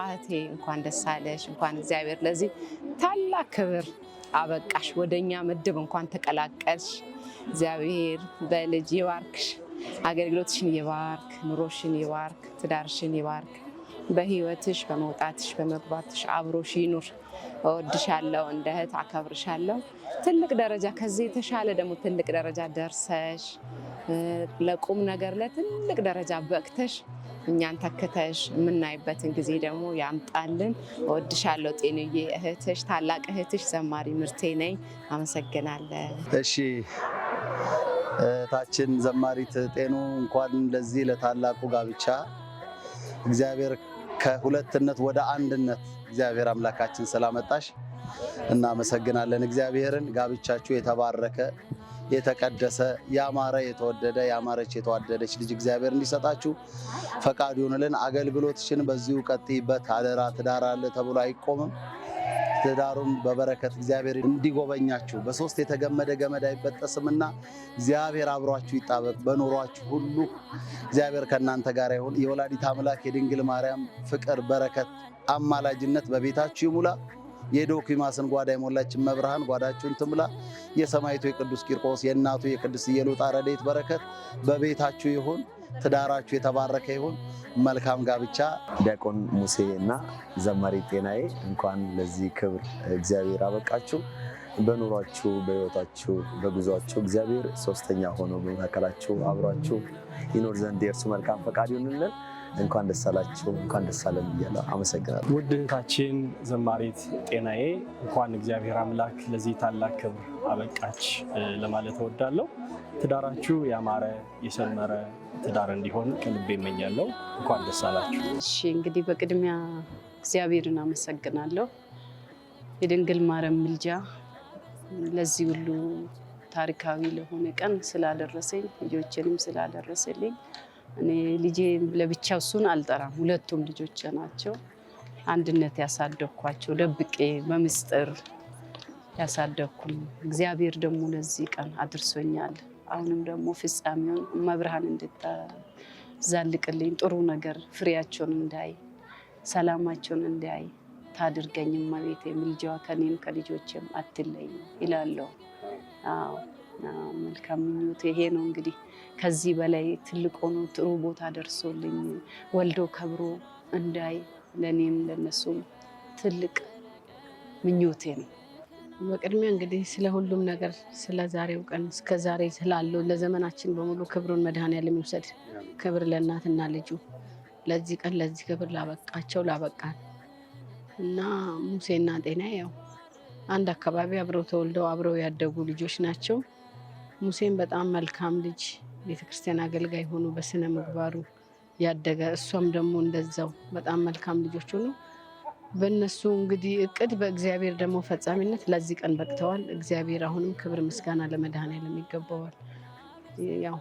እህቴ እንኳን ደስ አለሽ። እንኳን እግዚአብሔር ለዚህ ታላቅ ክብር አበቃሽ። ወደኛ ምድብ እንኳን ተቀላቀልሽ። እግዚአብሔር በልጅ ይባርክሽ። አገልግሎትሽን ይባርክ፣ ኑሮሽን ይባርክ፣ ትዳርሽን ይባርክ። በህይወትሽ በመውጣትሽ በመግባትሽ አብሮሽ ይኑር። እወድሻለሁ፣ እንደ እህት አከብርሻለሁ። ትልቅ ደረጃ ከዚህ የተሻለ ደግሞ ትልቅ ደረጃ ደርሰሽ ለቁም ነገር ለትልቅ ደረጃ በቅተሽ እኛን ተክተሽ የምናይበትን ጊዜ ደግሞ ያምጣልን። እወድሻለሁ ጤኑዬ። እህትሽ ታላቅ እህትሽ ዘማሪ ምርቴ ነኝ። አመሰግናለሁ። እሺ እህታችን ዘማሪት ጤኑ እንኳን ለዚህ ለታላቁ ጋብቻ እግዚአብሔር ከሁለትነት ወደ አንድነት እግዚአብሔር አምላካችን ስላመጣሽ እናመሰግናለን እግዚአብሔርን። ጋብቻችሁ የተባረከ የተቀደሰ ያማረ የተወደደ ያማረች የተዋደደች ልጅ እግዚአብሔር እንዲሰጣችሁ ፈቃዱ ይሁንልን። አገልግሎትሽን በዚሁ ቀጥይበት። አደራ ትዳር አለ ተብሎ አይቆምም። ትዳሩን በበረከት እግዚአብሔር እንዲጎበኛችሁ በሶስት የተገመደ ገመድ አይበጠስምና እግዚአብሔር አብሯችሁ ይጣበቅ። በኑሯችሁ ሁሉ እግዚአብሔር ከእናንተ ጋር ይሁን። የወላዲት አምላክ የድንግል ማርያም ፍቅር፣ በረከት፣ አማላጅነት በቤታችሁ ይሙላ። የዶኪማስን ጓዳ የሞላች መብርሃን ጓዳችሁን ትምላ። የሰማዕቱ የቅዱስ ቂርቆስ የእናቱ የቅድስት ኢየሉጣ ረድኤት በረከት በቤታችሁ ይሁን። ትዳራችሁ የተባረከ ይሁን። መልካም ጋብቻ። ዲያቆን ሙሴ እና ዘማሪ ጤናዬ እንኳን ለዚህ ክብር እግዚአብሔር አበቃችሁ። በኑሯችሁ በህይወታችሁ በጉዟችሁ እግዚአብሔር ሶስተኛ ሆኖ በመካከላችሁ አብሯችሁ ይኖር ዘንድ የእርሱ መልካም ፈቃድ ይሁንልን። እንኳን ደስ አላችሁ፣ እንኳን ደስ አለን እያለ አመሰግናለሁ። ውድ እህታችን ዘማሪት ጤናዬ እንኳን እግዚአብሔር አምላክ ለዚህ ታላቅ ክብር አበቃች ለማለት እወዳለሁ። ትዳራችሁ ያማረ የሰመረ ትዳር እንዲሆን ከልቤ እመኛለሁ። እንኳን ደስ አላችሁ። እሺ እንግዲህ በቅድሚያ እግዚአብሔርን አመሰግናለሁ። የድንግል ማርያም ምልጃ ለዚህ ሁሉ ታሪካዊ ለሆነ ቀን ስላደረሰኝ ልጆችንም ስላደረሰልኝ እኔ ልጄ ለብቻው እሱን አልጠራም። ሁለቱም ልጆች ናቸው። አንድነት ያሳደግኳቸው ደብቄ በምስጢር ያሳደግኩኝ እግዚአብሔር ደግሞ ለዚህ ቀን አድርሶኛል። አሁንም ደግሞ ፍጻሜውን መብርሃን እንድታዛልቅልኝ ጥሩ ነገር ፍሬያቸውን እንዳይ ሰላማቸውን እንዳይ ታድርገኝ። እመቤቴ ምልጃዋ ከኔም ከልጆችም አትለይ ይላለሁ። መልካም ምኞቴ ይሄ ነው። እንግዲህ ከዚህ በላይ ትልቅ ሆኖ ጥሩ ቦታ ደርሶልኝ ወልዶ ከብሮ እንዳይ ለኔም ለነሱም ትልቅ ምኞቴ ነው። በቅድሚያ እንግዲህ ስለ ሁሉም ነገር ስለ ዛሬው ቀን እስከ ዛሬ ስላለው ለዘመናችን በሙሉ ክብሩን መድኃኔዓለም ይውሰድ። ክብር ለእናትና ልጁ ለዚህ ቀን ለዚህ ክብር ላበቃቸው ላበቃን እና ሙሴና ጤናዬ ያው አንድ አካባቢ አብረው ተወልደው አብረው ያደጉ ልጆች ናቸው። ሙሴም በጣም መልካም ልጅ ቤተክርስቲያን አገልጋይ ሆኖ በስነ ምግባሩ ያደገ፣ እሷም ደግሞ እንደዛው በጣም መልካም ልጆች ሆኖ በእነሱ እንግዲህ እቅድ በእግዚአብሔር ደግሞ ፈጻሚነት ለዚህ ቀን በቅተዋል። እግዚአብሔር አሁንም ክብር ምስጋና ለመድኃኔዓለም ይገባዋል። ያው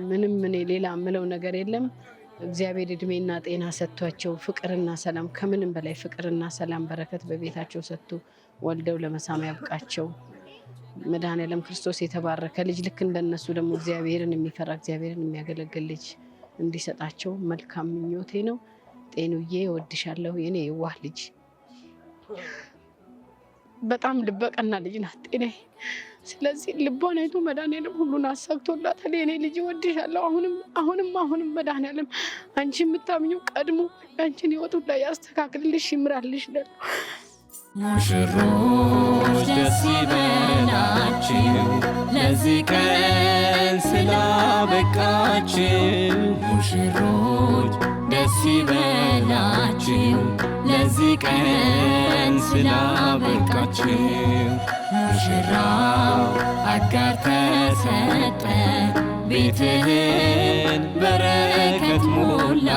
ምንም እኔ ሌላ ምለው ነገር የለም። እግዚአብሔር እድሜና ጤና ሰጥቷቸው ፍቅርና ሰላም ከምንም በላይ ፍቅርና ሰላም በረከት በቤታቸው ሰጥቶ ወልደው ለመሳም ያብቃቸው። መድኃኔዓለም ክርስቶስ የተባረከ ልጅ ልክ እንደነሱ ደግሞ እግዚአብሔርን የሚፈራ እግዚአብሔርን የሚያገለግል ልጅ እንዲሰጣቸው መልካም ምኞቴ ነው። ጤኑዬ እወድሻለሁ የኔ የዋህ ልጅ። በጣም ልበቀና ልጅ ናት ጤናዬ። ስለዚህ ልቧን አይቶ መድኃኔዓለም ሁሉን አሳክቶላታል። የኔ ልጅ እወድሻለሁ። አሁንም መድኃኔዓለም አንቺ የምታምኚው ቀድሞ አንቺን ህይወቱ ላይ ያስተካክልልሽ ይምራልሽ። ሙሽሮች ደስ ይበላችሁ ለዚህ ቀን ስላበቃችሁ። ሙሽሮች ደስ ይበላችሁ ለዚህ ቀን ስላበቃችሁ። ሙሽራው አጋር ተሰጠ ቤትህን በረከት ሞላ።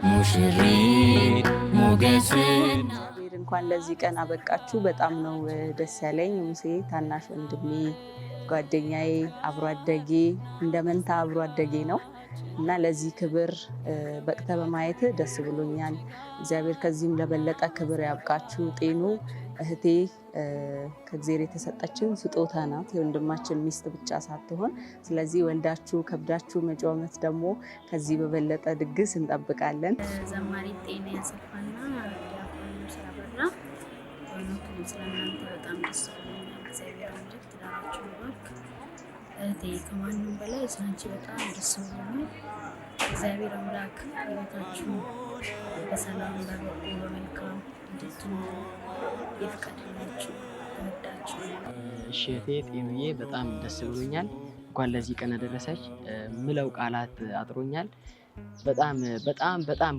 ሙሽሪት ሞገስና እንኳን ለዚህ ቀን አበቃችሁ። በጣም ነው ደስ ያለኝ። ሙሴ ታናሽ ወንድሜ ጓደኛዬ አብሮ አደጌ እንደ መንታ አብሮ አደጌ ነው እና ለዚህ ክብር በቅተ በማየት ደስ ብሎኛል። እግዚአብሔር ከዚህም ለበለጠ ክብር ያብቃችሁ። ጤኑ እህቴ ከእግዚአብሔር የተሰጠችን ስጦታ ናት፣ የወንድማችን ሚስት ብቻ ሳትሆን። ስለዚህ ወልዳችሁ ከብዳችሁ መጪው ዓመት ደግሞ ከዚህ በበለጠ ድግስ እንጠብቃለን። ዘማሪት ጤናዬ አሰፋና ዲያቆን ሙሴ አበራ ስለእናንተ በጣም ደስ ብሎኛል። እግዚአብሔር አምላክ ትዳራችሁን ይባርክ። እህቴ ከማንም በላይ ስላንቺ በጣም ደስ ብሎኛል። እግዚአብሔር አምላክ ሕይወታችሁ በሰላም በበጎ በመልካም እንድትኖሩ ይፍቀድላችሁ። እወዳችሁ። እሺ እህቴ ጤኑዬ በጣም ደስ ብሎኛል። እንኳን ለዚህ ቀን አደረሰች። ምለው ቃላት አጥሮኛል። በጣም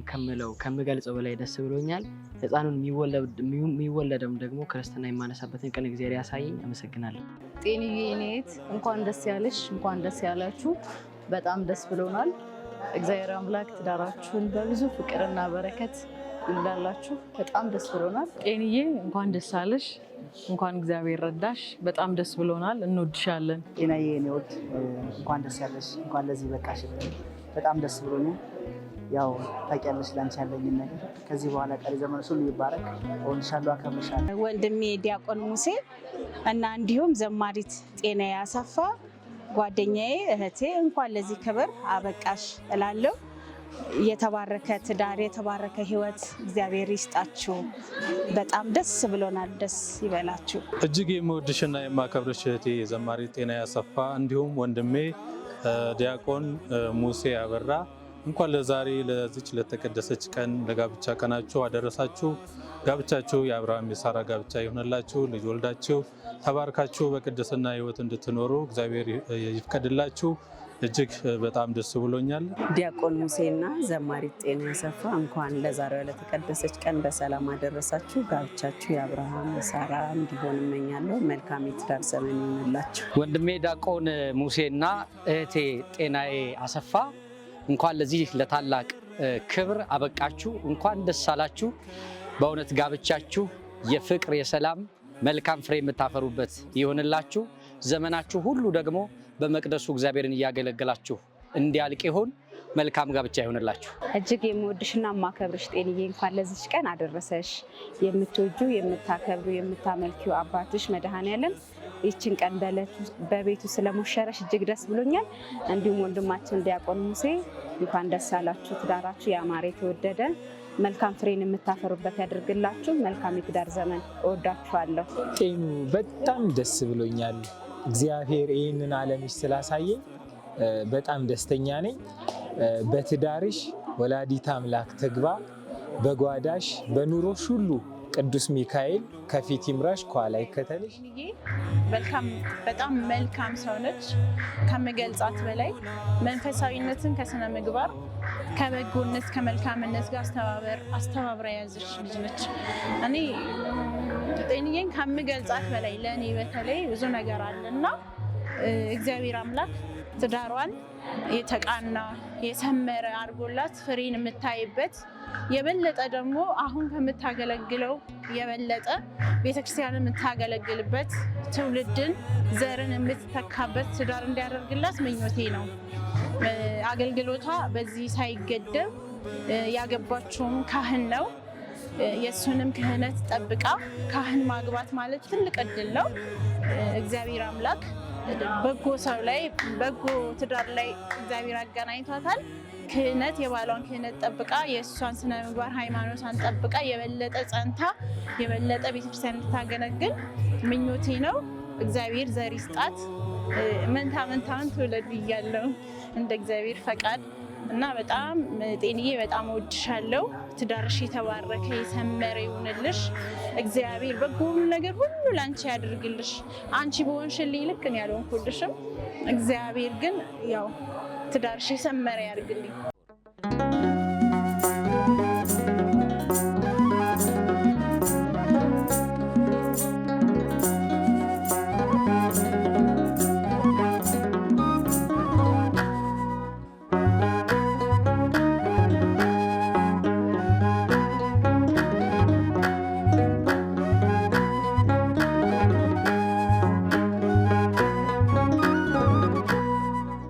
ከምገልጸው በላይ ደስ ብሎኛል። ህፃኑን የሚወለደውም ደግሞ ክርስትና የማነሳበትን ቀን እግዚአብሔር ያሳየኝ። አመሰግናለሁ። ጤንዬ ኔት እንኳን ደስ ያለሽ፣ እንኳን ደስ ያላችሁ። በጣም ደስ ብሎናል። እግዚአብሔር አምላክ ትዳራችሁን በብዙ ፍቅርና በረከት ይምላላችሁ። በጣም ደስ ብሎናል። ጤንዬ እንኳን ደስ አለሽ፣ እንኳን እግዚአብሔር ረዳሽ። በጣም ደስ ብሎናል። እንወድሻለን። ጤናዬ የኔ ውድ እንኳን ደስ ያለሽ፣ እንኳን ለዚህ በቃሽ። በጣም ደስ ብሎኛል። ያው ታውቂያለሽ ላንቺ ያለኝን ነገር። ከዚህ በኋላ ቀሪ ዘመን ሁሉ ይባረክ። እወድሻለሁ፣ አከብርሻለሁ። ወንድሜ ዲያቆን ሙሴ እና እንዲሁም ዘማሪት ጤናዬ አሰፋ ጓደኛዬ፣ እህቴ እንኳን ለዚህ ክብር አበቃሽ እላለሁ። የተባረከ ትዳር፣ የተባረከ ህይወት እግዚአብሔር ይስጣችሁ። በጣም ደስ ብሎናል። ደስ ይበላችሁ። እጅግ የምወድሽና የማከብርሽ እህቴ ዘማሪት ጤናዬ አሰፋ እንዲሁም ወንድሜ ዲያቆን ሙሴ አበራ እንኳን ለዛሬ ለዚች ለተቀደሰች ቀን ለጋብቻ ቀናችሁ አደረሳችሁ። ጋብቻችሁ የአብርሃም የሳራ ጋብቻ ይሆንላችሁ። ልጅ ወልዳችሁ ተባርካችሁ በቅድስና ህይወት እንድትኖሩ እግዚአብሔር ይፍቀድላችሁ። እጅግ በጣም ደስ ብሎኛል። ዲያቆን ሙሴና ዘማሪት ጤናዬ አሰፋ እንኳን ለዛሬው ለተቀደሰች ቀን በሰላም አደረሳችሁ። ጋብቻችሁ የአብርሃም የሳራ እንዲሆን እመኛለሁ። መልካም የትዳር ዘመን ይሁንላችሁ። ወንድሜ ዲያቆን ሙሴና እህቴ ጤናዬ አሰፋ እንኳን ለዚህ ለታላቅ ክብር አበቃችሁ። እንኳን ደስ አላችሁ። በእውነት ጋብቻችሁ የፍቅር የሰላም መልካም ፍሬ የምታፈሩበት ይሆንላችሁ። ዘመናችሁ ሁሉ ደግሞ በመቅደሱ እግዚአብሔርን እያገለገላችሁ እንዲያልቅ ይሁን። መልካም ጋብቻ ይሆንላችሁ። እጅግ የምወድሽና የማከብርሽ ጤንዬ እንኳን ለዚች ቀን አደረሰሽ። የምትወጁ የምታከብሩ የምታመልኪው አባትሽ መድኃኔዓለም ይችን ቀን በቤቱ ስለሞሸረሽ እጅግ ደስ ብሎኛል። እንዲሁም ወንድማችን ዲያቆን ሙሴ እንኳን ደስ አላችሁ። ትዳራችሁ ያማረ የተወደደ መልካም ፍሬን የምታፈሩበት ያድርግላችሁ። መልካም የትዳር ዘመን። እወዳችኋለሁ። ጤኑ በጣም ደስ ብሎኛል። እግዚአብሔር ይህንን ዓለምሽ ስላሳየኝ በጣም ደስተኛ ነኝ። በትዳርሽ ወላዲት አምላክ ትግባ፣ በጓዳሽ በኑሮሽ ሁሉ ቅዱስ ሚካኤል ከፊት ይምራሽ ከኋላ ይከተልሽ። በጣም መልካም ሰው ነች። ከምገልጻት በላይ መንፈሳዊነትን ከስነ ምግባር ከበጎነት ከመልካምነት ጋር አስተባብራ የያዘች ልጅ ነች። እኔ ጤንዬን ከምገልጻት በላይ ለእኔ በተለይ ብዙ ነገር አለና እግዚአብሔር አምላክ ትዳሯን የተቃና የሰመረ አድርጎላት ፍሬን የምታይበት የበለጠ ደግሞ አሁን ከምታገለግለው የበለጠ ቤተክርስቲያንን የምታገለግልበት ትውልድን ዘርን የምትተካበት ትዳር እንዲያደርግላት ምኞቴ ነው። አገልግሎቷ በዚህ ሳይገደብ ያገባችውም ካህን ነው። የእሱንም ክህነት ጠብቃ ካህን ማግባት ማለት ትልቅ እድል ነው። እግዚአብሔር አምላክ በጎ ሰው ላይ በጎ ትዳር ላይ እግዚአብሔር አገናኝቷታል። ክህነት የባሏን ክህነት ጠብቃ የእሷን ስነ ምግባር ሃይማኖቷን ጠብቃ የበለጠ ጸንታ የበለጠ ቤተክርስቲያን እንድታገለግል ምኞቴ ነው። እግዚአብሔር ዘር ይስጣት። መንታውን ትውለድ ብያለሁ እንደ እግዚአብሔር ፈቃድ እና በጣም ጤንዬ በጣም እወድሻለሁ። ትዳርሽ የተባረከ የሰመረ ይሁንልሽ። እግዚአብሔር በጎውን ነገር ሁሉ ላንቺ ያድርግልሽ። አንቺ በሆንሽልኝ ልክ እኔ ያልሆንኩልሽም። እግዚአብሔር ግን ያው ትዳርሽ የሰመረ ያድርግልኝ።